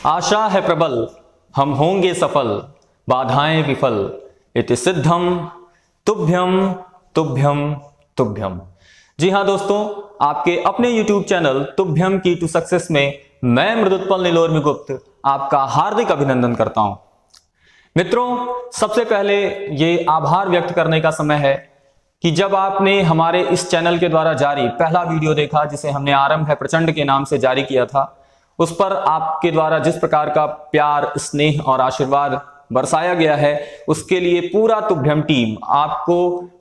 आशा है प्रबल, हम होंगे सफल, बाधाएं विफल, इति सिद्धम तुभ्यम तुभ्यम तुभ्यम। जी हाँ दोस्तों, आपके अपने YouTube चैनल तुभ्यम की टू सक्सेस में मैं मृदुत्पल नीलोर्मी गुप्त आपका हार्दिक अभिनंदन करता हूं। मित्रों, सबसे पहले ये आभार व्यक्त करने का समय है कि जब आपने हमारे इस चैनल के द्वारा जारी पहला वीडियो देखा, जिसे हमने आरंभ है प्रचंड के नाम से जारी किया था, उस पर आपके द्वारा जिस प्रकार का प्यार, स्नेह और आशीर्वाद बरसाया गया है, उसके लिए पूरा तुभ्यम टीम आपको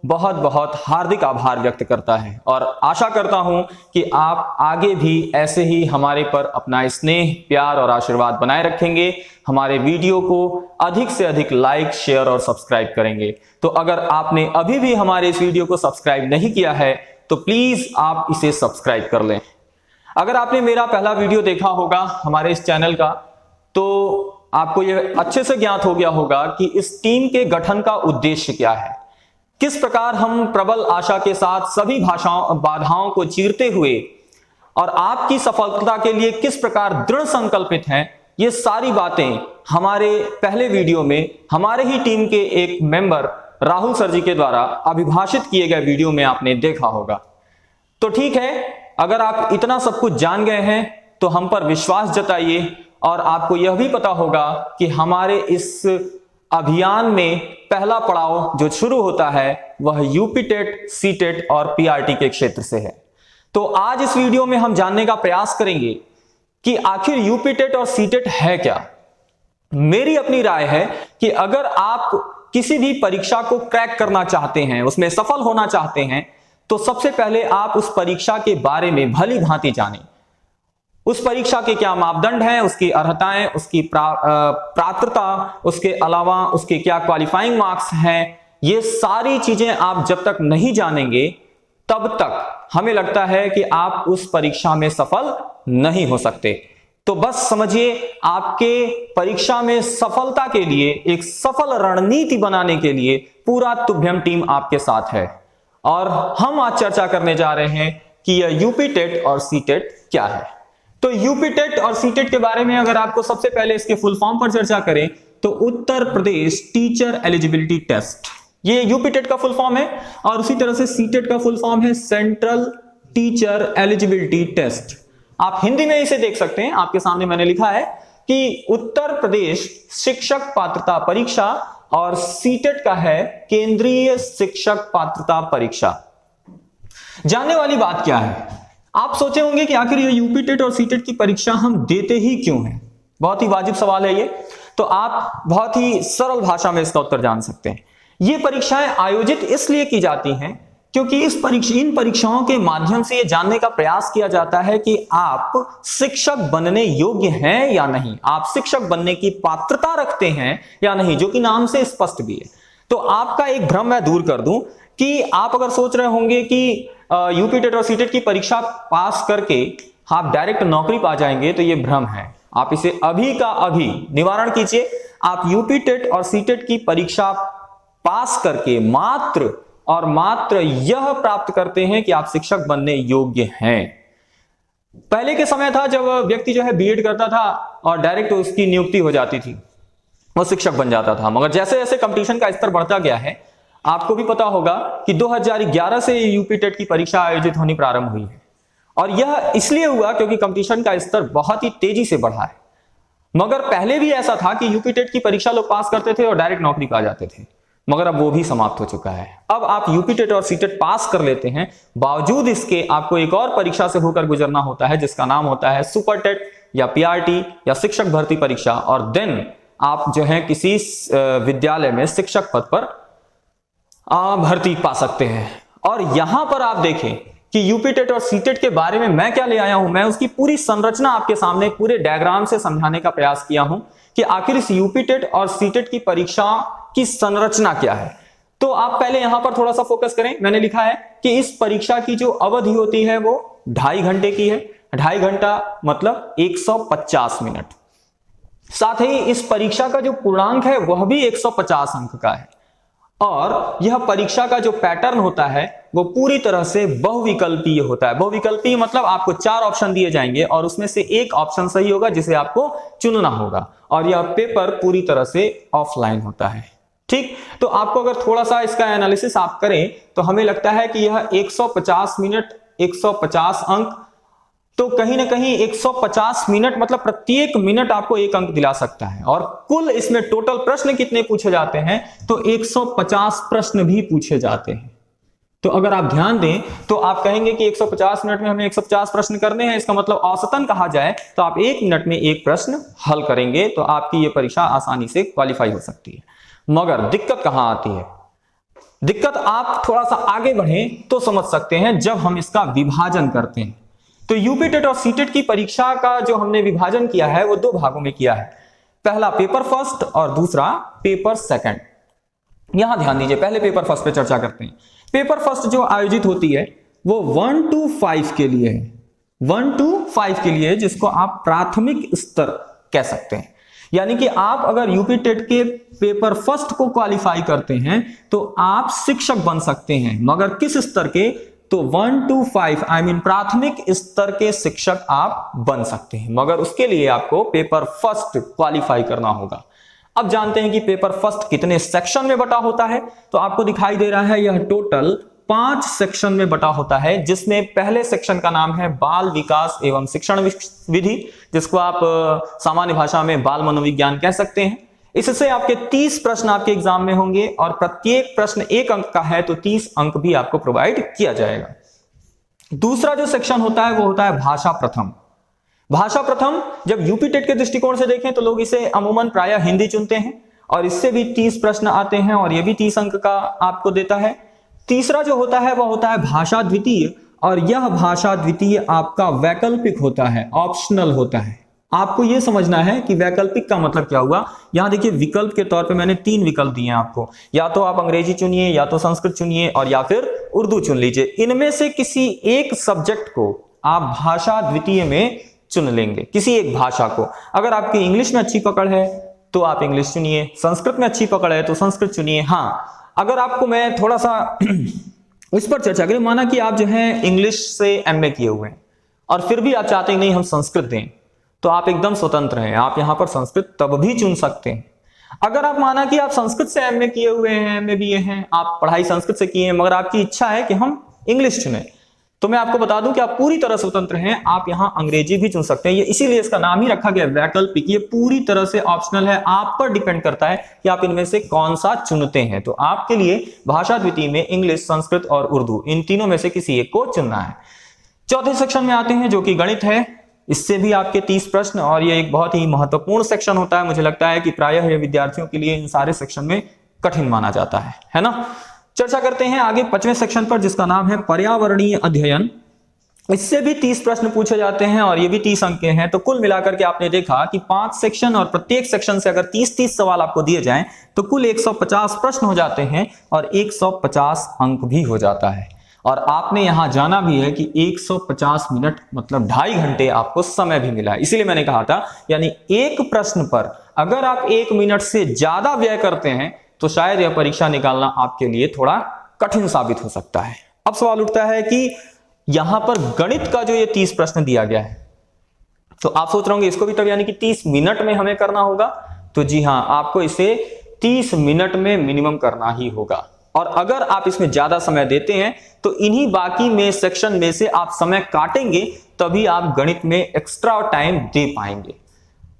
बहुत बहुत हार्दिक आभार व्यक्त करता है और आशा करता हूं कि आप आगे भी ऐसे ही हमारे पर अपना स्नेह, प्यार और आशीर्वाद बनाए रखेंगे, हमारे वीडियो को अधिक से अधिक लाइक, शेयर और सब्सक्राइब करेंगे। तो अगर आपने अभी भी हमारे इस वीडियो को सब्सक्राइब नहीं किया है तो प्लीज आप इसे सब्सक्राइब कर लें। अगर आपने मेरा पहला वीडियो देखा होगा हमारे इस चैनल का, तो आपको यह अच्छे से ज्ञात हो गया होगा कि इस टीम के गठन का उद्देश्य क्या है, किस प्रकार हम प्रबल आशा के साथ सभी बाधाओं को चीरते हुए और आपकी सफलता के लिए किस प्रकार दृढ़ संकल्पित हैं। ये सारी बातें हमारे पहले वीडियो में हमारे ही टीम के एक मेंबर राहुल सर जी के द्वारा अभिभाषित किए गए वीडियो में आपने देखा होगा। तो ठीक है, अगर आप इतना सब कुछ जान गए हैं तो हम पर विश्वास जताइए और आपको यह भी पता होगा कि हमारे इस अभियान में पहला पड़ाव जो शुरू होता है वह यूपी टेट, सी टेट और पीआरटी के क्षेत्र से है। तो आज इस वीडियो में हम जानने का प्रयास करेंगे कि आखिर यूपी टेट और सी टेट है क्या। मेरी अपनी राय है कि अगर आप किसी भी परीक्षा को क्रैक करना चाहते हैं, उसमें सफल होना चाहते हैं, तो सबसे पहले आप उस परीक्षा के बारे में भली भांति जानें। उस परीक्षा के क्या मापदंड हैं, उसकी अर्हताएं, उसकी पात्रता, उसके अलावा उसके क्या क्वालिफाइंग मार्क्स हैं, ये सारी चीजें आप जब तक नहीं जानेंगे तब तक हमें लगता है कि आप उस परीक्षा में सफल नहीं हो सकते। तो बस समझिए, आपके परीक्षा में सफलता के लिए एक सफल रणनीति बनाने के लिए पूरा तुभ्यम टीम आपके साथ है। और हम आज चर्चा करने जा रहे हैं कि यह यूपी टेट और सी टेट क्या है। तो यूपी टेट और सी टेट के बारे में अगर आपको सबसे पहले इसके फुल फॉर्म पर चर्चा करें तो Uttar Pradesh teacher eligibility test, ये यूपी टेट का फुल फॉर्म है। और उसी तरह से सी टेट का फुल फॉर्म है सेंट्रल टीचर एलिजिबिलिटी टेस्ट। आप हिंदी में इसे देख सकते हैं, आपके सामने मैंने लिखा है कि उत्तर प्रदेश शिक्षक पात्रता परीक्षा और सीटेट का है केंद्रीय शिक्षक पात्रता परीक्षा। जानने वाली बात क्या है, आप सोचे होंगे कि आखिर ये यूपी टेट और सीटेट की परीक्षा हम देते ही क्यों हैं। बहुत ही वाजिब सवाल है ये। तो आप बहुत ही सरल भाषा में इसका उत्तर जान सकते हैं। ये परीक्षाएं आयोजित इसलिए की जाती हैं क्योंकि इन परीक्षाओं के माध्यम से यह जानने का प्रयास किया जाता है कि आप शिक्षक बनने योग्य हैं या नहीं, आप शिक्षक बनने की पात्रता रखते हैं या नहीं, जो कि नाम से स्पष्ट भी है। तो आपका एक भ्रम मैं दूर कर दूं कि आप अगर सोच रहे होंगे कि यूपी टेट और सीटेट की परीक्षा पास करके आप डायरेक्ट नौकरी पा जाएंगे, तो यह भ्रम है। आप इसे अभी का अभी निवारण कीजिए। आप यूपी टेट और सीटेट की परीक्षा पास करके मात्र और मात्र यह प्राप्त करते हैं कि आप शिक्षक बनने योग्य हैं। पहले के समय था जब व्यक्ति जो है बीएड करता था और डायरेक्ट उसकी नियुक्ति हो जाती थी, वो शिक्षक बन जाता था। मगर जैसे जैसे कंपटीशन का स्तर बढ़ता गया है, आपको भी पता होगा कि 2011 से यूपी टेट की परीक्षा आयोजित होनी प्रारंभ हुई है। और यह इसलिए हुआ क्योंकि कंपटीशन का स्तर बहुत ही तेजी से बढ़ा है। मगर पहले भी ऐसा था कि यूपी टेट की परीक्षा लोग पास करते थे और डायरेक्ट नौकरी पा जाते थे, मगर अब वो भी समाप्त हो चुका है। अब आप यूपी टेट और सीटेट पास कर लेते हैं, बावजूद इसके आपको एक और परीक्षा से होकर गुजरना होता है जिसका नाम होता है सुपर टेट या पीआरटी या शिक्षक भर्ती परीक्षा। और देन आप जो है किसी विद्यालय में शिक्षक पद पर भर्ती पा सकते हैं। और यहां पर आप देखें कि यूपी टेट और सीटेट के बारे में मैं क्या ले आया हूं, मैं उसकी पूरी संरचना आपके सामने पूरे डायग्राम से समझाने का प्रयास किया हूं कि आखिर इस यूपी टेट और सीटेट की परीक्षा की संरचना क्या है। तो आप पहले यहां पर थोड़ा सा फोकस करें। मैंने लिखा है कि इस परीक्षा की जो अवधि होती है वो 2.5 घंटे की है। 2.5 घंटा मतलब 150 मिनट। साथ ही इस परीक्षा का जो पूर्णांक है वह भी 150 अंक का है। और यह परीक्षा का जो पैटर्न होता है वो पूरी तरह से बहुविकल्पीय होता है। बहुविकल्पीय मतलब आपको 4 ऑप्शन दिए जाएंगे और उसमें से एक ऑप्शन सही होगा जिसे आपको चुनना होगा, और यह पेपर पूरी तरह से ऑफलाइन होता है। ठीक, तो आपको अगर थोड़ा सा इसका एनालिसिस आप करें तो हमें लगता है कि यह 150 मिनट 150 अंक, तो कहीं ना कहीं 150 मिनट मतलब प्रत्येक मिनट आपको 1 अंक दिला सकता है। और कुल इसमें टोटल प्रश्न कितने पूछे जाते हैं, तो 150 प्रश्न भी पूछे जाते हैं। तो अगर आप ध्यान दें तो आप कहेंगे कि 150 मिनट में हमें 150 प्रश्न करने हैं, इसका मतलब औसतन कहा जाए तो आप 1 मिनट में 1 प्रश्न हल करेंगे तो आपकी ये परीक्षा आसानी से क्वालिफाई हो सकती है। मगर दिक्कत कहां आती है, दिक्कत आप थोड़ा सा आगे बढ़ें तो समझ सकते हैं जब हम इसका विभाजन करते हैं। तो यूपी टेट और सीटेट की परीक्षा का जो हमने विभाजन किया है वो 2 भागों में किया है, पहला पेपर फर्स्ट और दूसरा पेपर सेकंड। यहां ध्यान दीजिए, पहले पेपर फर्स्ट पे चर्चा करते हैं। पेपर फर्स्ट जो आयोजित होती है वो 1 to 5 के लिए है, 1 to 5 के लिए, जिसको आप प्राथमिक स्तर कह सकते हैं। यानी कि आप अगर यूपी टेट के पेपर फर्स्ट को क्वालिफाई करते हैं तो आप शिक्षक बन सकते हैं, मगर किस स्तर के, तो 1 to 5 आई मीन प्राथमिक स्तर के शिक्षक आप बन सकते हैं, मगर उसके लिए आपको पेपर फर्स्ट क्वालिफाई करना होगा। अब जानते हैं कि पेपर फर्स्ट कितने सेक्शन में बटा होता है, तो आपको दिखाई दे रहा है यह टोटल 5 सेक्शन में बटा होता है, जिसमें पहले सेक्शन का नाम है बाल विकास एवं शिक्षण विधि, जिसको आप सामान्य भाषा में बाल मनोविज्ञान कह सकते हैं। इससे आपके 30 प्रश्न आपके एग्जाम में होंगे और प्रत्येक प्रश्न 1 अंक का है, तो 30 अंक भी आपको प्रोवाइड किया जाएगा। दूसरा जो सेक्शन होता है वो होता है भाषा प्रथम। भाषा प्रथम जब यूपी टेट के दृष्टिकोण से देखें तो लोग इसे अमूमन प्रायः हिंदी चुनते हैं और इससे भी 30 प्रश्न आते हैं और यह भी 30 अंक का आपको देता है। तीसरा जो होता है वह होता है भाषा द्वितीय, और यह भाषा द्वितीय आपका वैकल्पिक होता है, ऑप्शनल होता है। आपको यह समझना है कि वैकल्पिक का मतलब क्या हुआ। यहां देखिए विकल्प के तौर पे मैंने 3 विकल्प दिए हैं आपको, या तो आप अंग्रेजी चुनिए, या तो संस्कृत चुनिए, और या फिर उर्दू चुन लीजिए। इनमें से किसी एक सब्जेक्ट को आप भाषा द्वितीय में चुन लेंगे, किसी एक भाषा को। अगर आपकी इंग्लिश में अच्छी पकड़ है तो आप इंग्लिश चुनिए, संस्कृत में अच्छी पकड़ है तो संस्कृत चुनिए। हाँ, अगर आपको मैं थोड़ा सा इस पर चर्चा करें, माना कि आप जो है इंग्लिश से एमए किए हुए हैं और फिर भी आप चाहते हैं नहीं हम संस्कृत दें, तो आप एकदम स्वतंत्र हैं, आप यहां पर संस्कृत तब भी चुन सकते हैं। अगर आप माना कि आप संस्कृत से एमए किए हुए हैं, एमए बीए हैं, आप पढ़ाई संस्कृत से किए हैं, मगर आपकी इच्छा है कि हम इंग्लिश चुने, तो मैं आपको बता दूं कि आप पूरी तरह स्वतंत्र हैं, आप यहां अंग्रेजी भी चुन सकते हैं। ये इसीलिए इसका नाम ही रखा गया वैकल्पिक। ये पूरी तरह से ऑप्शनल है, आप पर डिपेंड करता है कि आप इनमें से कौन सा चुनते हैं। तो आपके लिए भाषा द्वितीय में इंग्लिश, संस्कृत और उर्दू, इन तीनों में से किसी एक को चुनना है। चौथे सेक्शन में आते हैं जो कि गणित है। इससे भी आपके 30 प्रश्न, और ये एक बहुत ही महत्वपूर्ण सेक्शन होता है। मुझे लगता है कि प्रायः ये विद्यार्थियों के लिए इन सारे सेक्शन में कठिन माना जाता है ना। चर्चा करते हैं आगे 5वें सेक्शन पर, जिसका नाम है पर्यावरणीय अध्ययन। इससे भी 30 प्रश्न पूछे जाते हैं और ये भी 30 अंक के हैं। तो कुल मिलाकर के आपने देखा कि 5 सेक्शन और प्रत्येक सेक्शन से अगर 30-30 सवाल आपको दिए जाएं तो कुल 150 प्रश्न हो जाते हैं और 150 अंक भी हो जाता है। और आपने यहां जाना भी है कि 150 मिनट मतलब 2.5 घंटे आपको समय भी मिला है। इसीलिए मैंने कहा था, यानी एक प्रश्न पर अगर आप 1 मिनट से ज्यादा व्यय करते हैं तो शायद यह परीक्षा निकालना आपके लिए थोड़ा कठिन साबित हो सकता है। अब सवाल उठता है कि यहां पर गणित का जो ये 30 प्रश्न दिया गया है, तो आप सोच रहे होंगे इसको भी तब यानी कि 30 मिनट में हमें करना होगा। तो जी हां, आपको इसे 30 मिनट में मिनिमम करना ही होगा। और अगर आप इसमें ज्यादा समय देते हैं तो इन्हीं बाकी में सेक्शन में से आप समय काटेंगे, तभी आप गणित में एक्स्ट्रा टाइम दे पाएंगे।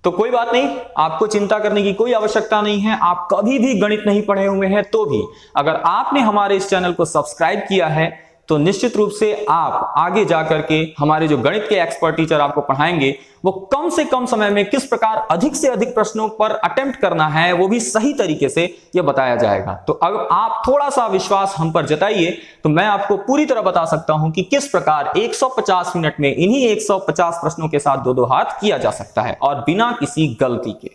तो कोई बात नहीं, आपको चिंता करने की कोई आवश्यकता नहीं है। आप कभी भी गणित नहीं पढ़े हुए हैं तो भी अगर आपने हमारे इस चैनल को सब्सक्राइब किया है तो निश्चित रूप से आप आगे जाकर के हमारे जो गणित के एक्सपर्ट टीचर आपको पढ़ाएंगे वो कम से कम समय में किस प्रकार अधिक से अधिक प्रश्नों पर अटेम्प्ट करना है वो भी सही तरीके से यह बताया जाएगा। तो अगर आप थोड़ा सा विश्वास हम पर जताइए तो मैं आपको पूरी तरह बता सकता हूं कि किस प्रकार 150 मिनट में इन्हीं 150 प्रश्नों के साथ 2-2 हाथ किया जा सकता है और बिना किसी गलती के।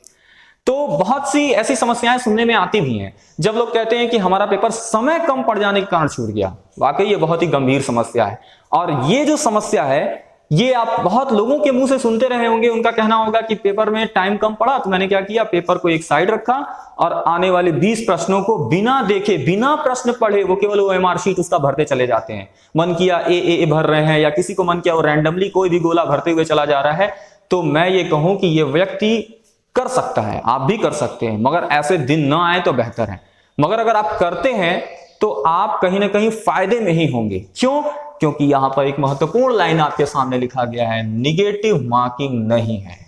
तो बहुत सी ऐसी समस्याएं सुनने में आती भी हैं जब लोग कहते हैं कि हमारा पेपर समय कम पड़ जाने के कारण छूट गया। वाकई ये बहुत ही गंभीर समस्या है और ये जो समस्या है ये आप बहुत लोगों के मुंह से सुनते रहे होंगे, उनका कहना होगा कि पेपर में टाइम कम पड़ा तो मैंने क्या किया, पेपर को एक साइड रखा और आने वाले 20 प्रश्नों को बिना देखे, बिना प्रश्न पढ़े वो केवल OMR शीट उसका भरते चले जाते हैं। मन किया ए भर रहे हैं, या किसी को मन किया वो रैंडमली कोई भी गोला भरते हुए चला जा रहा है। तो मैं ये कहूं कि ये व्यक्ति कर सकता है, आप भी कर सकते हैं, मगर ऐसे दिन ना आए तो बेहतर है। मगर अगर आप करते हैं तो आप कहीं ना कहीं फायदे में ही होंगे। क्यों? क्योंकि यहां पर एक महत्वपूर्ण लाइन आपके सामने लिखा गया है, निगेटिव मार्किंग नहीं है।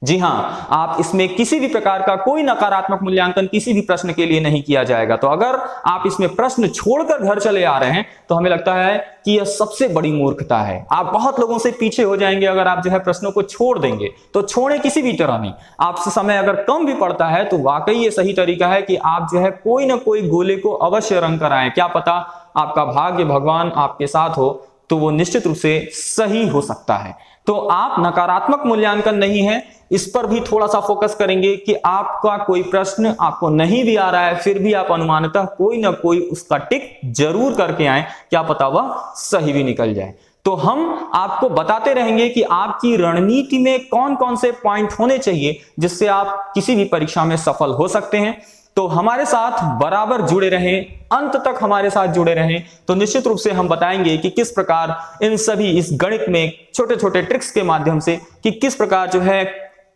जी हां, आप इसमें किसी भी प्रकार का कोई नकारात्मक मूल्यांकन किसी भी प्रश्न के लिए नहीं किया जाएगा। तो अगर आप इसमें प्रश्न छोड़कर घर चले आ रहे हैं तो हमें लगता है कि यह सबसे बड़ी मूर्खता है। आप बहुत लोगों से पीछे हो जाएंगे अगर आप जो है प्रश्नों को छोड़ देंगे। तो छोड़े किसी भी तरह नहीं, आपसे समय अगर कम भी पड़ता है तो वाकई ये सही तरीका है कि आप जो है कोई ना कोई गोले को अवश्य रंग कर आए। क्या पता आपका भाग्य भगवान आपके साथ हो तो वो निश्चित रूप से सही हो सकता है। तो आप नकारात्मक मूल्यांकन नहीं है, इस पर भी थोड़ा सा फोकस करेंगे कि आपका कोई प्रश्न आपको नहीं भी आ रहा है फिर भी आप अनुमानतः कोई ना कोई उसका टिक जरूर करके आए, क्या पता वह सही भी निकल जाए। तो हम आपको बताते रहेंगे कि आपकी रणनीति में कौन कौन से पॉइंट होने चाहिए जिससे आप किसी भी परीक्षा में सफल हो सकते हैं। तो हमारे साथ बराबर जुड़े रहें, अंत तक हमारे साथ जुड़े रहें, तो निश्चित रूप से हम बताएंगे कि किस प्रकार इन सभी इस गणित में छोटे छोटे ट्रिक्स के माध्यम से कि किस प्रकार जो है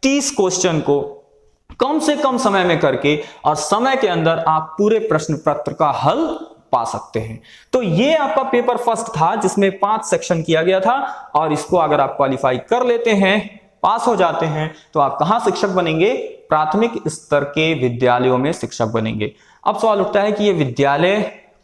30 क्वेश्चन को कम से कम समय में करके और समय के अंदर आप पूरे प्रश्न पत्र का हल पा सकते हैं। तो ये आपका पेपर फर्स्ट था जिसमें 5 सेक्शन किया गया था, और इसको अगर आप क्वालिफाई कर लेते हैं, पास हो जाते हैं, तो आप कहां शिक्षक बनेंगे? प्राथमिक स्तर के विद्यालयों में शिक्षक बनेंगे। अब सवाल उठता है कि ये विद्यालय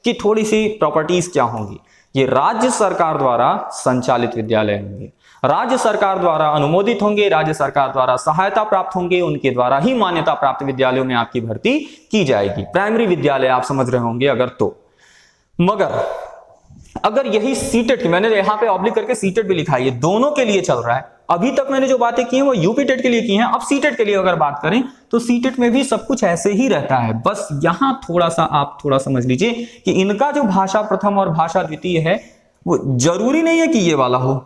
की थोड़ी सी प्रॉपर्टीज क्या होंगी? ये राज्य सरकार द्वारा संचालित विद्यालय होंगे, राज्य सरकार द्वारा अनुमोदित होंगे, राज्य सरकार द्वारा सहायता प्राप्त होंगे, उनके द्वारा ही मान्यता प्राप्त विद्यालयों में आपकी भर्ती की जाएगी। प्राइमरी विद्यालय आप समझ रहे होंगे अगर तो। मगर अगर यही सीटेट की, मैंने यहां पे ऑब्लिक करके सीटेट भी लिखा है, ये दोनों के लिए चल रहा है। अभी तक मैंने जो बातें की हैं वो यूपी टेट के लिए की हैं, अब सीटेट के लिए अगर बात करें तो सीटेट में भी सब कुछ ऐसे ही रहता है। बस यहां थोड़ा सा आप थोड़ा समझ लीजिए कि इनका जो भाषा प्रथम और भाषा द्वितीय है वो जरूरी नहीं है कि ये वाला हो,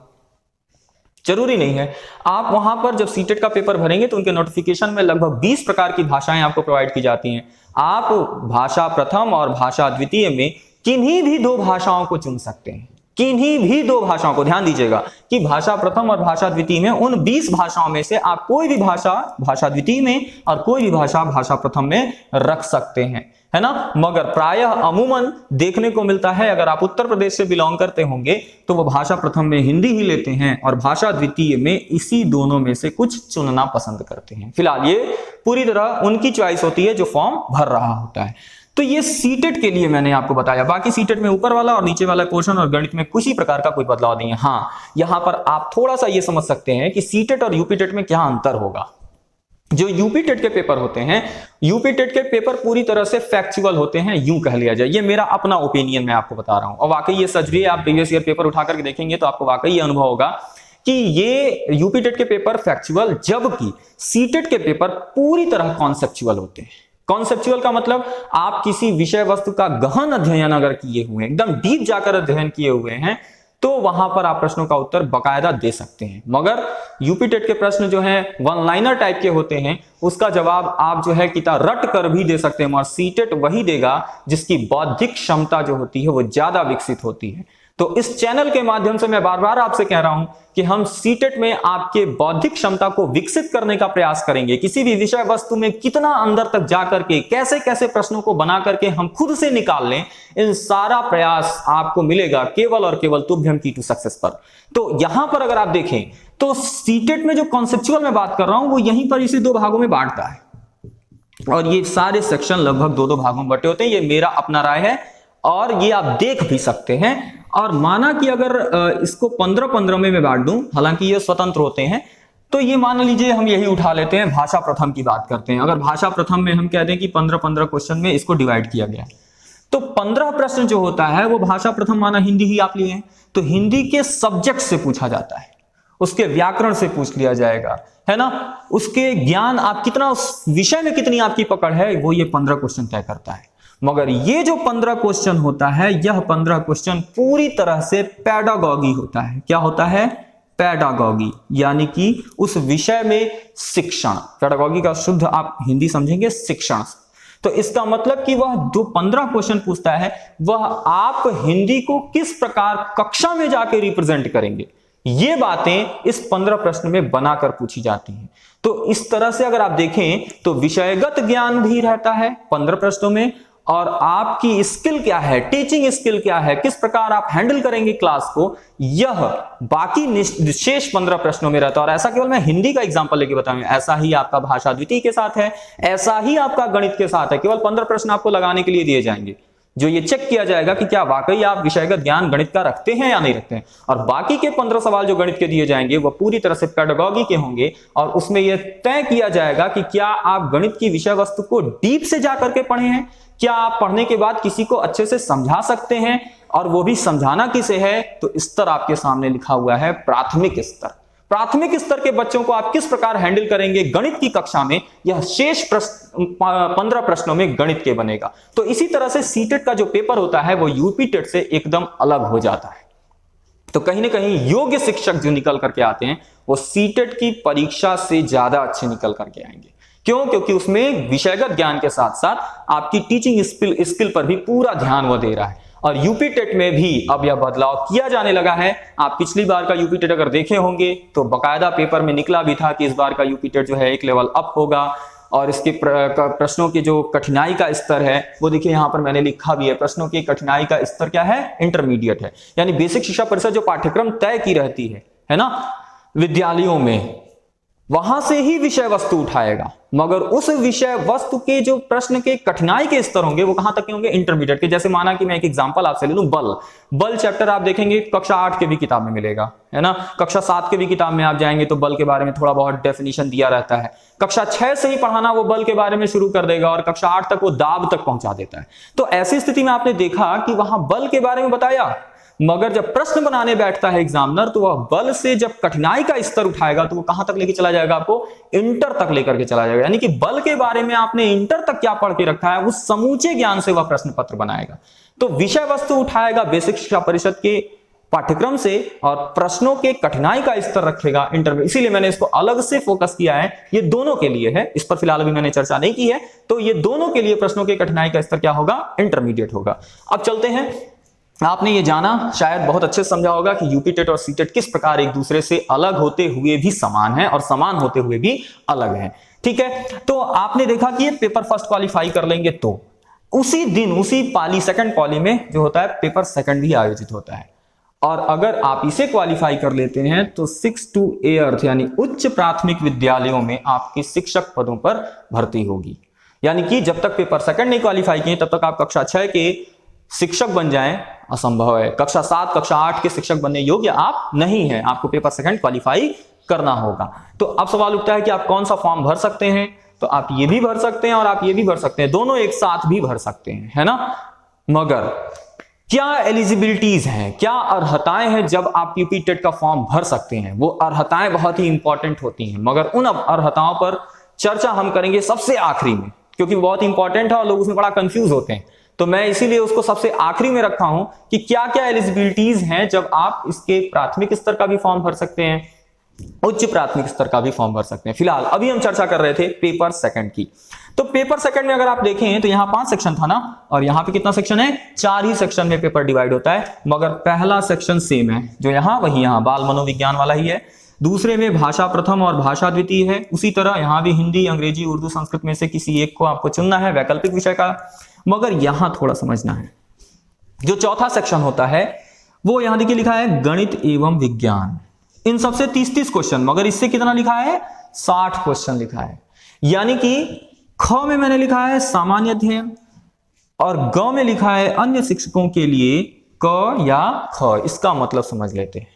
जरूरी नहीं है। आप वहां पर जब सीटेट का पेपर भरेंगे तो उनके नोटिफिकेशन में लगभग 20 प्रकार की भाषाएं आपको प्रोवाइड की जाती हैं। आप भाषा प्रथम और भाषा द्वितीय में किन्हीं भी 2 भाषाओं को चुन सकते हैं, किन्हीं भी 2 भाषाओं को। ध्यान दीजिएगा कि भाषा प्रथम और भाषा द्वितीय में उन 20 भाषाओं में से आप कोई भी भाषा भाषा द्वितीय में और कोई भी भाषा भाषा प्रथम में रख सकते हैं, है ना। मगर प्रायः अमूमन देखने को मिलता है, अगर आप उत्तर प्रदेश से बिलोंग करते होंगे तो वो भाषा प्रथम में हिंदी ही लेते हैं और भाषा द्वितीय में इसी दोनों में से कुछ चुनना पसंद करते हैं। फिलहाल ये पूरी तरह उनकी चॉइस होती है जो फॉर्म भर रहा होता है। तो ये सीटेट के लिए मैंने आपको बताया। बाकी सीटेट में ऊपर वाला और नीचे वाला पोर्शन और गणित में किसी प्रकार का कोई बदलाव नहीं है। हाँ, यहां पर आप थोड़ा सा ये समझ सकते हैं कि सीटेट और यूपी टेट में क्या अंतर होगा। जो यूपी टेट के पेपर होते हैं, यूपी टेट के पेपर पूरी तरह से फैक्चुअल होते हैं, यूं कह लिया जाए। ये मेरा अपना ओपिनियन मैं आपको बता रहा हूं, और वाकई ये सच भी है। आप प्रीवियस ईयर पेपर उठा करके देखेंगे तो आपको वाकई ये अनुभव होगा कि ये यूपी टेट के पेपर फैक्चुअल, जबकि सीटेट के पेपर पूरी तरह कॉन्सेप्चुअल होते हैं। कॉन्सेप्चुअल का मतलब आप किसी विषय वस्तु का गहन अध्ययन अगर किए हुए हैं, एकदम डीप जाकर अध्ययन किए हुए हैं, तो वहां पर आप प्रश्नों का उत्तर बकायदा दे सकते हैं। मगर यूपी टेट के प्रश्न जो हैं वन लाइनर टाइप के होते हैं, उसका जवाब आप जो है किताब रट कर भी दे सकते हैं, और सीटेट वही देगा जिसकी बौद्धिक क्षमता जो होती है वो ज्यादा विकसित होती है। तो इस चैनल के माध्यम से मैं बार बार आपसे कह रहा हूं कि हम सीटेट में आपके बौद्धिक क्षमता को विकसित करने का प्रयास करेंगे। किसी भी विषय वस्तु में कितना अंदर तक जाकर के कैसे कैसे प्रश्नों को बना करके हम खुद से निकाल लें, इन सारा प्रयास आपको मिलेगा केवल और केवल तुभ्यम की टू सक्सेस पर। तो यहां पर अगर आप देखें तो सीटेट में जो कॉन्सेप्चुअल मैं बात कर रहा हूं वो यहीं पर इसे 2 भागों में बांटता है, और ये सारे सेक्शन लगभग 2-2 भागों में बटे होते हैं। ये मेरा अपना राय है और ये आप देख भी सकते हैं। और माना कि अगर इसको 15-15 में मैं बांट दूं, हालांकि ये स्वतंत्र होते हैं, तो ये मान लीजिए हम यही उठा लेते हैं, भाषा प्रथम की बात करते हैं। अगर भाषा प्रथम में हम कह दें कि 15-15 क्वेश्चन में इसको डिवाइड किया गया है, तो 15 प्रश्न जो होता है वो भाषा प्रथम, माना हिंदी ही आप लिए हैं, तो हिंदी के सब्जेक्ट से पूछा जाता है, उसके व्याकरण से पूछ लिया जाएगा, है ना। उसके ज्ञान आप कितना, उस विषय में कितनी आपकी पकड़ है, वो ये 15 क्वेश्चन तय करता है। मगर ये जो 15 क्वेश्चन होता है, यह 15 क्वेश्चन पूरी तरह से पेडागॉगी होता है। क्या होता है? पेडागॉगी, यानी कि उस विषय में शिक्षण। पेडागॉगी का शुद्ध आप हिंदी समझेंगे शिक्षण। तो इसका मतलब कि वह जो 15 क्वेश्चन पूछता है वह आप हिंदी को किस प्रकार कक्षा में जाके रिप्रेजेंट करेंगे, ये बातें इस 15 प्रश्न में बनाकर पूछी जाती हैं। तो इस तरह से अगर आप देखें तो विषयगत ज्ञान भी रहता है 15 प्रश्नों में, और आपकी स्किल क्या है, टीचिंग स्किल क्या है, किस प्रकार आप हैंडल करेंगे क्लास को, यह बाकी शेष 15 प्रश्नों में रहता है। और ऐसा केवल मैं हिंदी का एग्जांपल लेके बताऊंगा, ऐसा ही आपका भाषा द्वितीय के साथ है, ऐसा ही आपका गणित के साथ है। केवल 15 प्रश्न आपको लगाने के लिए दिए जाएंगे, जो ये चेक किया जाएगा कि क्या वाकई आप विषयगत ज्ञान गणित का रखते हैं या नहीं रखते हैं। और बाकी के 15 सवाल जो गणित के दिए जाएंगे वह पूरी तरह से पेडागॉगी के होंगे, और उसमें यह तय किया जाएगा कि क्या आप गणित की विषय वस्तु को डीप से जाकर के पढ़े हैं, क्या आप पढ़ने के बाद किसी को अच्छे से समझा सकते हैं, और वो भी समझाना किसे है। तो स्तर आपके सामने लिखा हुआ है प्राथमिक स्तर। प्राथमिक स्तर के बच्चों को आप किस प्रकार हैंडल करेंगे गणित की कक्षा में, यह शेष 15 प्रश्नों में गणित के बनेगा। तो इसी तरह से सीटेट का जो पेपर होता है वो यूपी टेट से एकदम अलग हो जाता है। तो कहीं ना कहीं योग्य शिक्षक जो निकल करके आते हैं वो सीटेट की परीक्षा से ज्यादा अच्छे निकल करके आएंगे। क्यों? क्योंकि उसमें विषयगत ज्ञान के साथ साथ आपकी टीचिंग स्किल पर भी पूरा ध्यान वो दे रहा है। और यूपी टेट में भी अब यह बदलाव किया जाने लगा है। आप पिछली बार का यूपी टेट अगर देखे होंगे तो बकायदा पेपर में निकला भी था कि इस बार का यूपी टेट जो है एक लेवल अप होगा, और इसके प्रश्नों की जो कठिनाई का स्तर है वो देखिए यहां पर मैंने लिखा भी है। प्रश्नों की कठिनाई का स्तर क्या है? इंटरमीडिएट है। यानी बेसिक शिक्षा परिषद जो पाठ्यक्रम तय की रहती है ना विद्यालयों में, वहां से ही विषय वस्तु उठाएगा, मगर उस विषय वस्तु के जो प्रश्न के कठिनाई के स्तर होंगे वो कहां तक के होंगे? इंटरमीडिएट के। जैसे माना कि मैं एक एग्जांपल आपसे ले लूं, बल चैप्टर आप देखेंगे कक्षा 8 के भी किताब में मिलेगा, है ना। कक्षा 7 के भी किताब में आप जाएंगे तो बल के बारे में थोड़ा बहुत डेफिनेशन दिया रहता है। कक्षा 6 से ही पढ़ाना वो बल के बारे में शुरू कर देगा और कक्षा 8 तक वो दाब तक पहुंचा देता है। तो ऐसी स्थिति में आपने देखा कि वहां बल के बारे में बताया, मगर जब प्रश्न बनाने बैठता है एग्जामिनर तो वह बल से जब कठिनाई का स्तर उठाएगा तो वो कहां तक लेके चला जाएगा? आपको इंटर तक लेकर के चला जाएगा। यानी कि बल के बारे में आपने इंटर तक क्या पढ़ के रखा है उस समूचे ज्ञान से वह प्रश्न पत्र बनाएगा। तो विषय वस्तु उठाएगा बेसिक शिक्षा परिषद के पाठ्यक्रम से और प्रश्नों के कठिनाई का स्तर रखेगा इंटर। इसीलिए मैंने इसको अलग से फोकस किया है, ये दोनों के लिए है। इस पर फिलहाल अभी मैंने चर्चा नहीं की है। तो ये दोनों के लिए प्रश्नों के कठिनाई का स्तर क्या होगा? इंटरमीडिएट होगा। अब चलते हैं, आपने ये जाना शायद बहुत अच्छे से समझा होगा कि यूपी टेट और सीटेट किस प्रकार एक दूसरे से अलग होते हुए भी समान है और समान होते हुए भी अलग है। ठीक है, तो आपने देखा कि ये पेपर फर्स्ट क्वालिफाई कर लेंगे तो उसी दिन उसी पाली सेकंड पाली में जो होता है पेपर सेकंड भी आयोजित होता है। और अगर आप इसे क्वालिफाई कर लेते हैं तो 6 to 8 यानी उच्च प्राथमिक विद्यालयों में आपकी शिक्षक पदों पर भर्ती होगी। यानी कि जब तक पेपर सेकंड नहीं क्वालिफाई किए तब तक आप कक्षा 6 के शिक्षक बन जाएं असंभव है। कक्षा 7 कक्षा 8 के शिक्षक बनने योग्य आप नहीं हैं, आपको पेपर सेकंड क्वालिफाई करना होगा। तो अब सवाल उठता है कि आप कौन सा फॉर्म भर सकते हैं? तो आप ये भी भर सकते हैं और आप ये भी भर सकते हैं, दोनों एक साथ भी भर सकते हैं, है ना। मगर क्या एलिजिबिलिटीज हैं, क्या अर्हताएं हैं जब आप यूपी टेट का फॉर्म भर सकते हैं? वो अर्हताएं बहुत ही इंपॉर्टेंट होती हैं, मगर उन अर्हताओं पर चर्चा हम करेंगे सबसे आखिरी में, क्योंकि बहुत इंपॉर्टेंट है और लोग उसमें बड़ा कंफ्यूज होते हैं। तो मैं इसीलिए उसको सबसे आखिरी में रखा हूं कि क्या क्या एलिजिबिलिटीज हैं जब आप इसके प्राथमिक स्तर का भी फॉर्म भर सकते हैं, उच्च प्राथमिक स्तर का भी फॉर्म भर सकते हैं। फिलहाल अभी हम चर्चा कर रहे थे पेपर सेकंड की। तो पेपर सेकंड में अगर आप देखें तो यहां 5 सेक्शन था ना, और यहां पे कितना सेक्शन है? 4 ही सेक्शन में पेपर डिवाइड होता है, मगर पहला सेक्शन सेम है जो यहां वही यहां बाल मनोविज्ञान वाला ही है। दूसरे में भाषा प्रथम और भाषा द्वितीय है। उसी तरह यहां भी हिंदी, अंग्रेजी, उर्दू, संस्कृत में से किसी एक को आपको चुनना है वैकल्पिक विषय का। मगर यहां थोड़ा समझना है, जो चौथा सेक्शन होता है वो यहां देखिए लिखा है गणित एवं विज्ञान। इन सबसे 30-30 क्वेश्चन, मगर इससे कितना लिखा है? 60 क्वेश्चन लिखा है। यानी कि ख में मैंने लिखा है सामान्य अध्ययन और ग में लिखा है अन्य शिक्षकों के लिए क या ख। इसका मतलब समझ लेते हैं।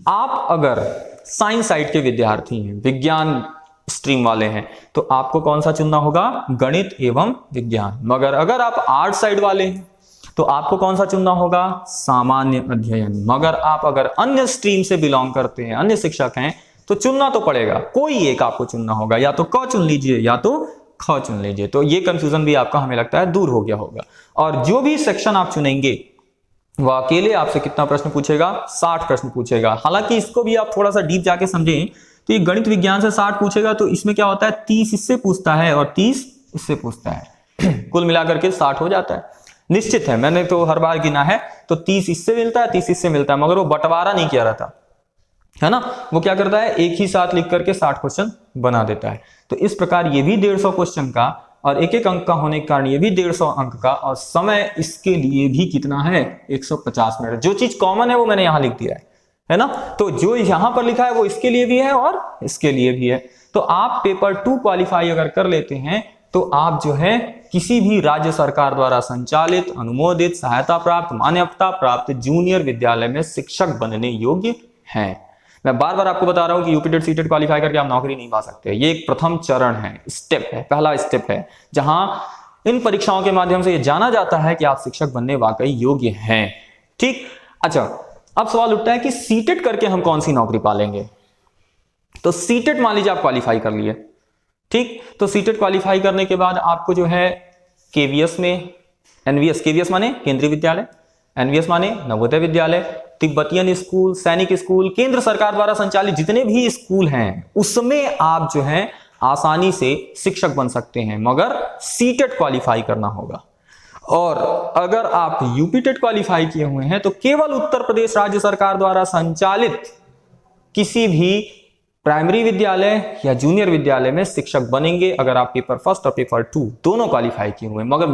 आप अगर साइंस साइड के विद्यार्थी हैं, विज्ञान स्ट्रीम वाले हैं, तो आपको कौन सा चुनना होगा? गणित एवं विज्ञान। मगर अगर आप आर्ट साइड वाले हैं तो आपको कौन सा चुनना होगा? सामान्य अध्ययन। मगर आप अगर अन्य स्ट्रीम से बिलोंग करते हैं, अन्य शिक्षक हैं, तो चुनना तो पड़ेगा, कोई एक आपको चुनना होगा, या तो क चुन लीजिए या तो ख चुन लीजिए। तो ये कंफ्यूजन भी आपका हमें लगता है दूर हो गया होगा। और जो भी सेक्शन आप चुनेंगे वह अकेले आपसे कितना प्रश्न पूछेगा? 60 प्रश्न पूछेगा। हालांकि इसको भी आप थोड़ा सा डीप जाके समझें तो ये गणित विज्ञान से 60 पूछेगा, तो इसमें क्या होता है 30 इससे पूछता है और 30 इससे पूछता है कुल मिलाकर के 60 हो जाता है। निश्चित है, मैंने तो हर बार गिना है, तो 30 इससे मिलता है, 30 इससे मिलता है, मगर वो बंटवारा नहीं किया रहता है ना। वो क्या करता है एक ही साथ लिख करके 60 क्वेश्चन बना देता है। तो इस प्रकार ये भी 150 क्वेश्चन का और एक एक अंक का होने के कारण ये भी 150 अंक का, और समय इसके लिए भी कितना है 150 मिनट। जो चीज कॉमन है वो मैंने यहां लिख दिया है ना। तो जो यहां पर लिखा है वो इसके लिए भी है और इसके लिए भी है। तो आप पेपर 2 क्वालिफाई अगर कर लेते हैं तो आप जो है किसी भी राज्य सरकार द्वारा संचालित, अनुमोदित, सहायता प्राप्त, मान्यता प्राप्त जूनियर विद्यालय में शिक्षक बनने योग्य हैं। मैं बार बार आपको बता रहा हूं कि यूपीटेट सीटेट क्वालिफाई करके आप नौकरी नहीं पा सकते। ये एक प्रथम चरण है, स्टेप है, पहला स्टेप है, जहां इन परीक्षाओं के माध्यम से ये जाना जाता है कि आप शिक्षक बनने वाकई योग्य हैं। ठीक, अच्छा अब सवाल उठता है कि सीटेट करके हम कौन सी नौकरी पालेंगे। तो सीटेट मान लीजिए आप क्वालिफाई कर लिए, ठीक, तो सीटेट क्वालिफाई करने के बाद आपको जो है केवीएस में, एनवीएस, केवीएस माने केंद्रीय विद्यालय, एनवीएस माने नवोदय विद्यालय, तिब्बतियन स्कूल, सैनिक स्कूल, केंद्र सरकार द्वारा संचालित जितने भी स्कूल हैं उसमें आप जो है आसानी से शिक्षक बन सकते हैं, मगर सीटेट क्वालिफाई करना होगा। और अगर आप यूपीटेट क्वालिफाई किए हुए हैं तो केवल उत्तर प्रदेश राज्य सरकार द्वारा संचालित किसी भी प्राइमरी विद्यालय या जूनियर विद्यालय में शिक्षक बनेंगे अगर आप पेपर 1 और पेपर 2 दोनों क्वालिफाई किए हुए हैं। मगर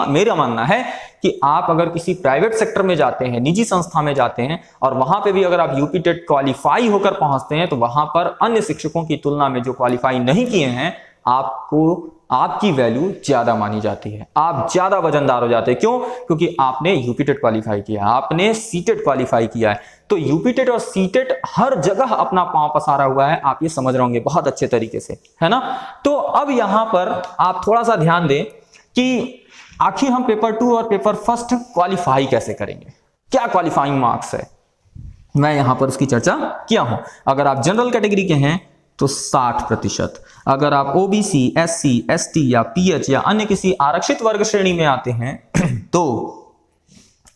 मेरा मानना है कि आप अगर किसी प्राइवेट सेक्टर में जाते हैं, निजी संस्था में जाते हैं और वहां पे भी अगर आप यूपीटेट क्वालिफाई होकर पहुंचते हैं तो वहां पर अन्य शिक्षकों की तुलना में जो क्वालिफाई नहीं किए हैं आपकी वैल्यू ज्यादा मानी जाती है, आप ज्यादा वजनदार हो जाते हैं। क्यों? क्योंकि आपने यूपीटेट क्वालिफाई किया है, आपने सीटेट क्वालिफाई किया है। तो यूपीटेट और सीटेट हर जगह अपना पांव पसारा हुआ है, आप ये समझ रहे होंगे बहुत अच्छे तरीके से, है ना। तो अब यहां पर आप थोड़ा सा ध्यान दें कि आखिर हम पेपर 2 और पेपर 1 क्वालिफाई कैसे करेंगे, क्या क्वालिफाइंग मार्क्स है, मैं यहां पर उसकी चर्चा किया हूं। अगर आप जनरल कैटेगरी के हैं तो 60%, अगर आप ओबीसी, एससी, एसटी या पीएच या अन्य किसी आरक्षित वर्ग श्रेणी में आते हैं तो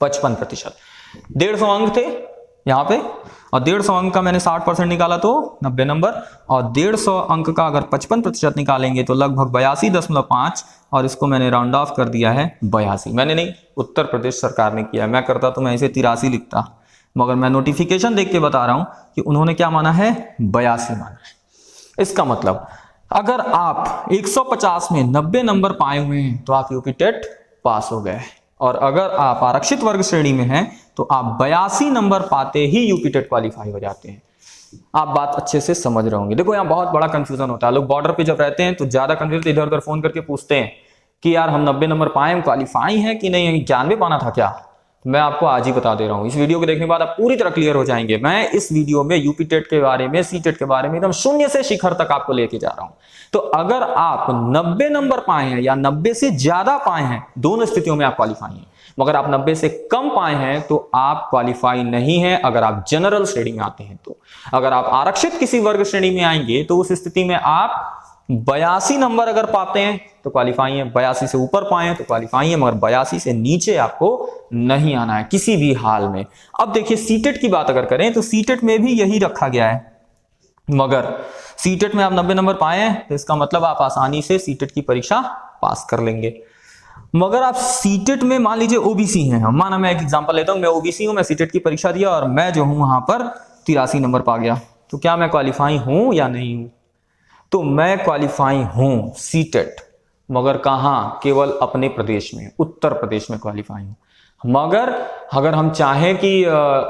55%। 150 अंक थे यहां पे और 150 अंक का मैंने 60% निकाला तो 90 नंबर, और 150 अंक का अगर 55% निकालेंगे तो लगभग 82.5, और इसको मैंने राउंड ऑफ कर दिया है 82। मैंने नहीं, उत्तर प्रदेश सरकार ने किया, मैं करता तो मैं इसे 83 लिखता, मगर मैं नोटिफिकेशन देख के बता रहा हूं कि उन्होंने क्या माना है 82 माना है। इसका मतलब अगर आप 150 में 90 नंबर पाए हुए हैं तो आप यूपीटेट पास हो गए, और अगर आप आरक्षित वर्ग श्रेणी में हैं तो आप 82 नंबर पाते ही यूपीटेट क्वालिफाई हो जाते हैं। आप बात अच्छे से समझ रहे होंगे। देखो यहाँ बहुत बड़ा कंफ्यूजन होता है, लोग बॉर्डर पे जब रहते हैं तो ज्यादा कंफ्यूज इधर उधर फोन करके पूछते हैं कि यार हम 90 नंबर पाए, हम क्वालिफाई हैं कि नहीं, 91 पाना था क्या। मैं आपको आज ही बता दे रहा हूं, इस वीडियो को देखने के बाद आप पूरी तरह क्लियर हो जाएंगे। मैं इस वीडियो में यूपीटेट के बारे में, सीटेट के बारे में एकदम शून्य से शिखर तक आपको लेके जा रहा हूं। तो अगर आप 90 नंबर पाए हैं या 90 से ज्यादा पाए हैं, दोनों स्थितियों में आप क्वालिफाई हैं, मगर आप 90 से कम पाए हैं तो आप क्वालिफाई नहीं हैं अगर आप जनरल श्रेणी में आते हैं। तो अगर आप आरक्षित किसी वर्ग श्रेणी में आएंगे तो उस स्थिति में आप 82 नंबर अगर पाते हैं तो क्वालिफाई है, 82 से ऊपर पाए हैं तो क्वालिफाई है, मगर 82 से नीचे आपको नहीं आना है किसी भी हाल में। अब देखिए सीटेट की बात अगर करें तो सीटेट में भी यही रखा गया है, मगर सीटेट में आप 90 नंबर पाए हैं तो इसका मतलब आप आसानी से सीटेट की परीक्षा पास कर लेंगे। मगर आप सीटेट में मान लीजिए ओबीसी हैं, माना मैं एक एग्जांपल लेता हूं, मैं ओबीसी हूं, मैं सीटेट की परीक्षा दिया और मैं जो हूं वहां पर 83 नंबर पा गया, तो क्या मैं क्वालिफाई हूं या नहीं हूं। तो मैं क्वालिफाई हूं सीटेट, मगर कहां, केवल अपने प्रदेश में, उत्तर प्रदेश में क्वालिफाई हूं। मगर अगर हम चाहें कि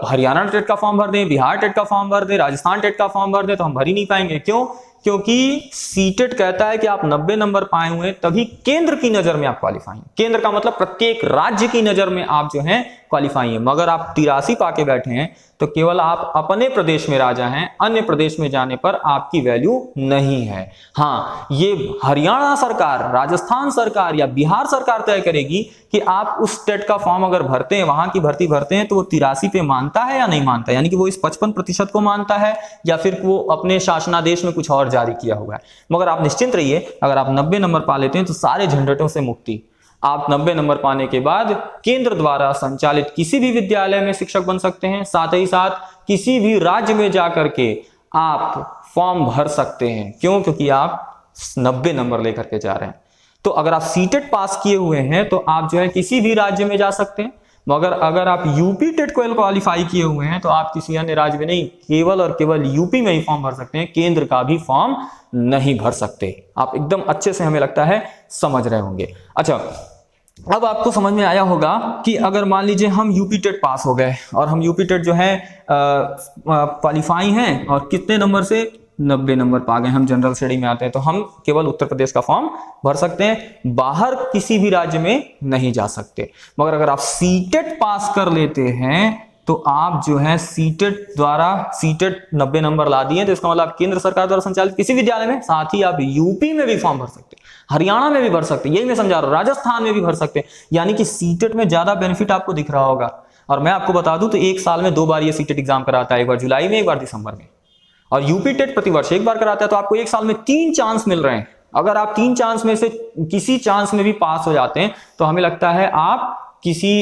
हरियाणा टेट का फॉर्म भर दें, बिहार टेट का फॉर्म भर दें, राजस्थान टेट का फॉर्म भर दें तो हम भर ही नहीं पाएंगे। क्यों? क्योंकि सीटेट कहता है कि आप 90 नंबर पाए हुए तभी केंद्र की नजर में आप क्वालिफाई हैं। केंद्र का मतलब प्रत्येक राज्य की नजर में आप जो हैं क्वालिफाई हैं। मगर आप 83 पाके बैठे हैं तो केवल आप अपने प्रदेश में राजा हैं, अन्य प्रदेश में जाने पर आपकी वैल्यू नहीं है। हाँ, ये हरियाणा सरकार, राजस्थान सरकार या बिहार सरकार तय करेगी कि आप उस टेट का फॉर्म अगर भरते हैं, वहां की भर्ती भरते हैं, तो वो 83 पे मानता है या नहीं मानता है, यानी कि वो इस 55% को मानता है या फिर वो अपने शासनादेश में कुछ और जारी किया हुआ है। मगर आप निश्चिंत रहिए, अगर आप 90 नंबर पा लेते हैं तो सारे झंझटों से मुक्ति, आप 90 नंबर पाने के बाद केंद्र द्वारा संचालित किसी भी विद्यालय में शिक्षक बन सकते हैं। साथ ही साथ किसी भी राज्य में जाकर के आप फॉर्म भर सकते हैं। क्यों? क्योंकि आप 90 नंबर लेकर के जा रहे हैं। तो अगर आप सीटेट पास किए हुए हैं तो आप जो है किसी भी राज्य में जा सकते हैं, मगर अगर आप यूपी टेट को क्वालिफाई किए हुए हैं तो आप किसी अन्य राज्य में नहीं, केवल और केवल यूपी में ही फॉर्म भर सकते हैं, केंद्र का भी फॉर्म नहीं भर सकते। आप एकदम अच्छे से, हमें लगता है, समझ रहे होंगे। अच्छा, अब आपको समझ में आया होगा कि अगर मान लीजिए हम यूपी टेट पास हो गए और हम यूपी टेट जो है क्वालिफाई हैं और कितने नंबर से 90 नंबर पा गए, हम जनरल श्रेणी में आते हैं, तो हम केवल उत्तर प्रदेश का फॉर्म भर सकते हैं, बाहर किसी भी राज्य में नहीं जा सकते। मगर अगर आप सीटेट पास कर लेते हैं तो आप जो है सीटेट 90 नंबर ला दिए, तो इसका मतलब केंद्र सरकार द्वारा संचालित किसी विद्यालय में, साथ ही आप यूपी में भी फॉर्म भर सकते हैं, हरियाणा में भी भर सकते हैं, यही मैं समझा रहा हूं, राजस्थान में भी भर सकते हैं। यानी कि सीटेट में ज्यादा बेनिफिट आपको दिख रहा होगा। और मैं आपको बता दूं तो एक साल में 2 बार ये सीटेट एग्जाम कराता है, एक बार जुलाई में, एक बार दिसंबर में। और यूपी टेट प्रतिवर्ष एक बार कराता है, तो आपको एक साल में 3 चांस मिल रहे हैं। अगर आप 3 चांस में से किसी चांस में भी पास हो जाते हैं तो हमें लगता है आप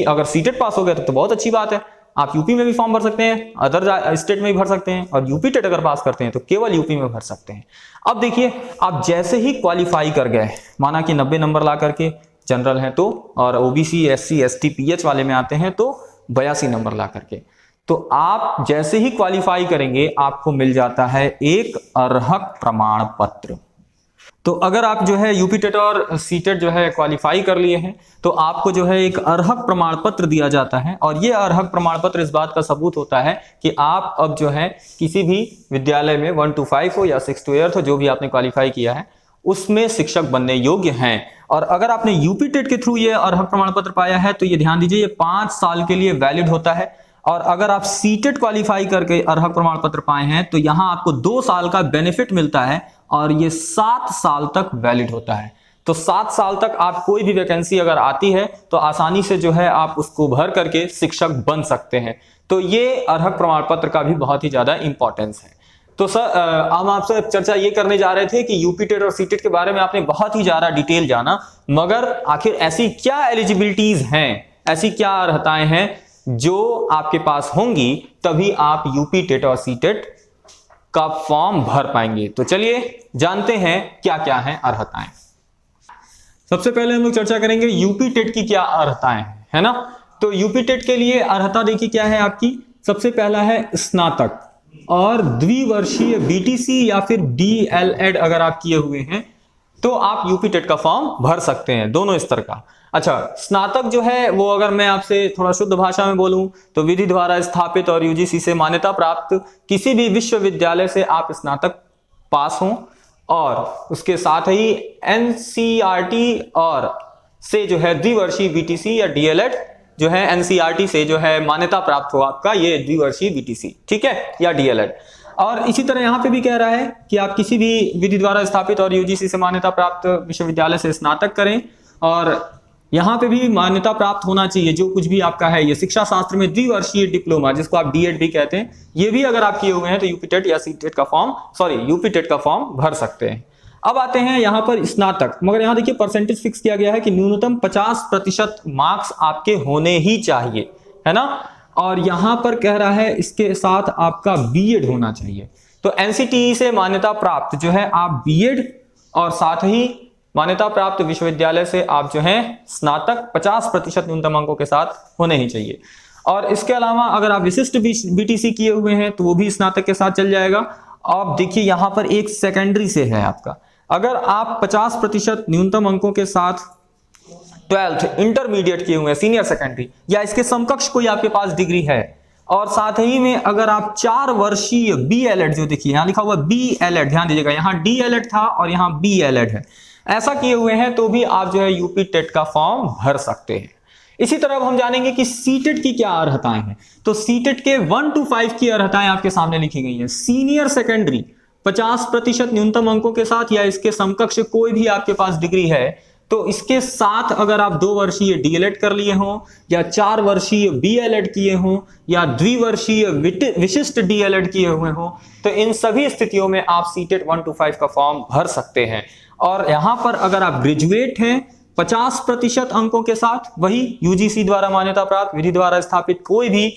अगर सीटेट पास हो गए तो बहुत अच्छी बात है। आप यूपी में भी फॉर्म भर सकते हैं, अदर स्टेट में भी भर सकते हैं, और यूपी टेट अगर पास करते हैं तो केवल यूपी में भर सकते हैं। अब देखिए, आप जैसे ही क्वालिफाई कर गए, माना कि 90 नंबर ला करके जनरल हैं तो, और ओबीसी, एससी, एसटी, पीएच वाले में आते हैं तो 82 नंबर ला करके, तो आप जैसे ही क्वालिफाई करेंगे आपको मिल जाता है एक अर्हक प्रमाण पत्र। तो अगर आप जो है यूपी टेट और सीटेट जो है क्वालिफाई कर लिए हैं तो आपको जो है एक अर्हक प्रमाण पत्र दिया जाता है, और ये अर्हक प्रमाण पत्र इस बात का सबूत होता है कि आप अब जो है किसी भी विद्यालय में 1 to 5 हो या 6 to 8 हो, जो भी आपने क्वालिफाई किया है उसमें शिक्षक बनने योग्य हैं। और अगर आपने यूपी टेट के थ्रू ये अर्हक प्रमाण पत्र पाया है तो ये ध्यान दीजिए, ये 5 साल के लिए वैलिड होता है। और अगर आप सीटेट क्वालिफाई करके अर्हक प्रमाण पत्र पाए हैं तो यहां आपको 2 साल का बेनिफिट मिलता है, और ये 7 साल तक वैलिड होता है। तो 7 साल तक आप कोई भी वैकेंसी अगर आती है तो आसानी से जो है आप उसको भर करके शिक्षक बन सकते हैं। तो ये अर्हक प्रमाण पत्र का भी बहुत ही ज्यादा इंपॉर्टेंस है। तो सर, हम आपसे चर्चा ये करने जा रहे थे कि यूपी टेट और सीटेट के बारे में आपने बहुत ही ज्यादा डिटेल जाना, मगर आखिर ऐसी क्या एलिजिबिलिटीज हैं, ऐसी क्या अर्हताएं हैं जो आपके पास होंगी तभी आप यूपी टेट और सीटेट का फॉर्म भर पाएंगे। तो चलिए जानते हैं क्या क्या हैं अर्हताएं। सबसे पहले हम लोग चर्चा करेंगे यूपी टेट की क्या अर्हताएं हैं, है ना। तो यूपी टेट के लिए अर्हता देखिए क्या है आपकी। सबसे पहला है स्नातक और द्विवर्षीय बीटीसी या फिर डीएलएड अगर आप किए हुए हैं तो आप यूपी टेट का फॉर्म भर सकते हैं, दोनों स्तर का। अच्छा, स्नातक जो है वो अगर मैं आपसे थोड़ा शुद्ध भाषा में बोलूं तो विधि द्वारा स्थापित और यूजीसी से मान्यता प्राप्त किसी भी विश्वविद्यालय से आप स्नातक पास हों, और उसके साथ ही एनसीईआरटी और से जो है द्विवर्षीय बीटीसी या डीएलएड जो है एनसीईआरटी से जो है मान्यता प्राप्त हो आपका ये द्विवर्षीय बीटीसी, ठीक है, या डीएलएड। और इसी तरह यहाँ पे भी कह रहा है कि आप किसी भी विधि द्वारा स्थापित और यूजीसी से मान्यता प्राप्त विश्वविद्यालय से स्नातक करें, और यहाँ पे भी मान्यता प्राप्त होना चाहिए जो कुछ भी आपका है ये शिक्षा शास्त्र में द्विवर्षीय डिप्लोमा, जिसको आप डीएड भी कहते हैं, ये भी अगर आप किए हुए हैं तो यूपी टेट या सीटेट का फॉर्म यूपी टेट का फॉर्म भर सकते हैं। अब आते हैं यहाँ पर स्नातक, मगर यहाँ देखिए परसेंटेज फिक्स किया गया है कि न्यूनतम 50% मार्क्स आपके होने ही चाहिए, है ना। और यहाँ पर कह रहा है इसके साथ आपका बीएड होना चाहिए। तो एनसीटीई से मान्यता प्राप्त जो है आप बीएड और साथ ही मान्यता प्राप्त विश्वविद्यालय से आप जो है स्नातक 50% न्यूनतम अंकों के साथ होने ही चाहिए। और इसके अलावा अगर आप विशिष्ट बीटीसी किए हुए हैं तो वो भी स्नातक के साथ चल जाएगा। अब देखिए यहाँ पर एक सेकेंडरी से है आपका, अगर आप 50% न्यूनतम अंकों के साथ 12th इंटरमीडिएट किए हुए हैं, सीनियर सेकेंडरी या इसके समकक्ष कोई आपके पास डिग्री है, और साथ ही में अगर आप 4 वर्षीय बीएलएड, जो देखिए यहाँ लिखा हुआ बीएलएड, ध्यान दीजिएगा यहाँ डीएलएड था और यहाँ बीएलएड है, ऐसा किए हुए हैं तो भी आप जो है यूपी टेट का फॉर्म भर सकते हैं। इसी तरह अब हम जानेंगे कि सीटेट की क्या अर्हताएं हैं। तो सीटेट के 1 to 5 की अर्हताएं आपके सामने लिखी गई हैं। सीनियर सेकेंडरी 50% न्यूनतम अंकों के साथ या इसके समकक्ष कोई भी आपके पास डिग्री है, तो इसके साथ अगर आप 2 वर्षीय डीएलएड कर लिए हों या 4 वर्षीय बीएलएड किए हों या द्विवर्षीय विशिष्ट डीएलएड किए हुए हों, तो इन सभी स्थितियों में आप सीटेट 1 to 5 का फॉर्म भर सकते हैं। और यहां पर अगर आप ग्रेजुएट हैं 50% अंकों के साथ, वही यूजीसी द्वारा मान्यता प्राप्त विधि द्वारा स्थापित कोई भी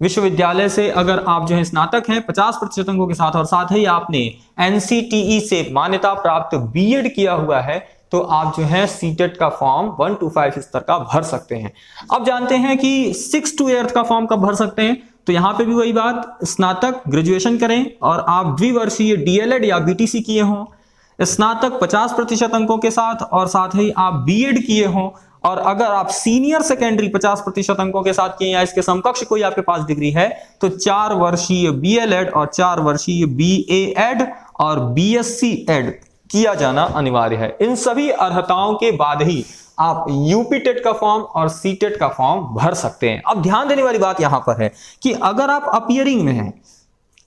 विश्वविद्यालय से अगर आप जो है स्नातक हैं 50% अंकों के साथ, और साथ ही आपने एनसीटीई से मान्यता प्राप्त बीएड किया हुआ है, तो आप जो है सीटेट का फॉर्म 1 to 5 स्तर का भर सकते हैं। अब जानते हैं कि 6 to 8 का फॉर्म कब भर सकते हैं। तो यहां पे भी वही बात, स्नातक ग्रेजुएशन करें और आप द्विवर्षीय डीएलएड या बीटीसी किए हों, स्नातक 50% अंकों के साथ और साथ ही आप बीएड किए हों, और अगर आप सीनियर सेकेंडरी 50% अंकों के साथ किए या इसके समकक्ष कोई आपके पास डिग्री है, तो 4 वर्षीय बीएलएड और 4 वर्षीय बीएएड और बीएससी एड किया जाना अनिवार्य है। इन सभी अर्हताओं के बाद ही आप यूपी टेट का फॉर्म और सीटेट का फॉर्म भर सकते हैं। अब ध्यान देने वाली बात यहां पर है कि अगर आप अपीयरिंग में हैं,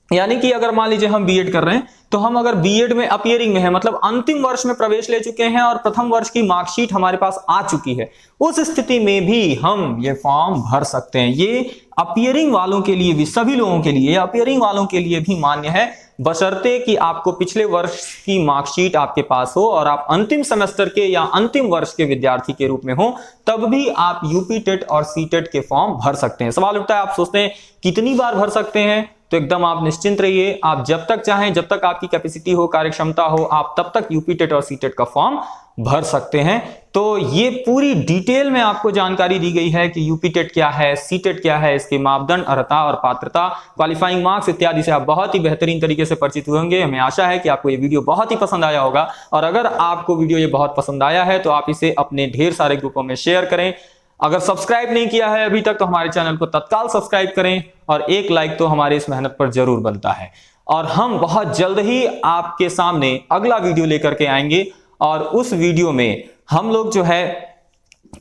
यानी कि अगर मान लीजिए हम बीएड कर रहे हैं, तो हम अगर बीएड में अपीयरिंग में है, मतलब अंतिम वर्ष में प्रवेश ले चुके हैं और प्रथम वर्ष की मार्कशीट हमारे पास आ चुकी है, उस स्थिति में भी हम ये फॉर्म भर सकते हैं। ये अपीयरिंग वालों के लिए भी, सभी लोगों के लिए, अपीयरिंग वालों के लिए भी मान्य है, बशर्ते कि आपको पिछले वर्ष की मार्कशीट आपके पास हो और आप अंतिम सेमेस्टर के या अंतिम वर्ष के विद्यार्थी के रूप में हो, तब भी आप यूपी टेट और सीटेट के फॉर्म भर सकते हैं। सवाल उठता है, आप सोचते हैं कितनी बार भर सकते हैं, तो एकदम आप निश्चिंत रहिए, आप जब तक चाहें, जब तक आपकी कैपेसिटी हो, कार्यक्षमता हो, आप तब तक यूपी टेट और सीटेट का फॉर्म भर सकते हैं। तो ये पूरी डिटेल में आपको जानकारी दी गई है कि यूपी टेट क्या है, सीटेट क्या है, इसके मापदंड, अर्हता और पात्रता, क्वालिफाइंग मार्क्स इत्यादि से आप बहुत ही बेहतरीन तरीके से परिचित होंगे। हमें आशा है कि आपको ये वीडियो बहुत ही पसंद आया होगा, और अगर आपको वीडियो ये बहुत पसंद आया है तो आप इसे अपने ढेर सारे ग्रुपों में शेयर करें। अगर सब्सक्राइब नहीं किया है अभी तक तो हमारे चैनल को तत्काल सब्सक्राइब करें, और एक लाइक तो हमारे इस मेहनत पर जरूर बनता है। और हम बहुत जल्द ही आपके सामने अगला वीडियो लेकर के आएंगे, और उस वीडियो में हम लोग जो है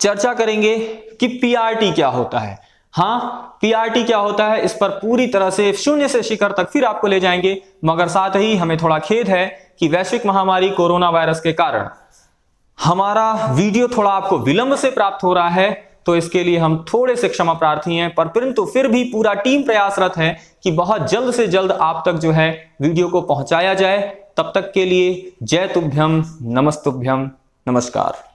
चर्चा करेंगे कि पीआरटी क्या होता है। हाँ, पीआरटी क्या होता है, इस पर पूरी तरह से शून्य से शिखर तक फिर आपको ले जाएंगे। मगर साथ ही हमें थोड़ा खेद है कि वैश्विक महामारी कोरोना वायरस के कारण हमारा वीडियो थोड़ा आपको विलंब से प्राप्त हो रहा है, तो इसके लिए हम थोड़े से क्षमा प्रार्थी हैं, परंतु फिर भी पूरा टीम प्रयासरत है कि बहुत जल्द से जल्द आप तक जो है वीडियो को पहुंचाया जाए। तब तक के लिए जय तुभ्यम, नमस्तुभ्यम, नमस्कार।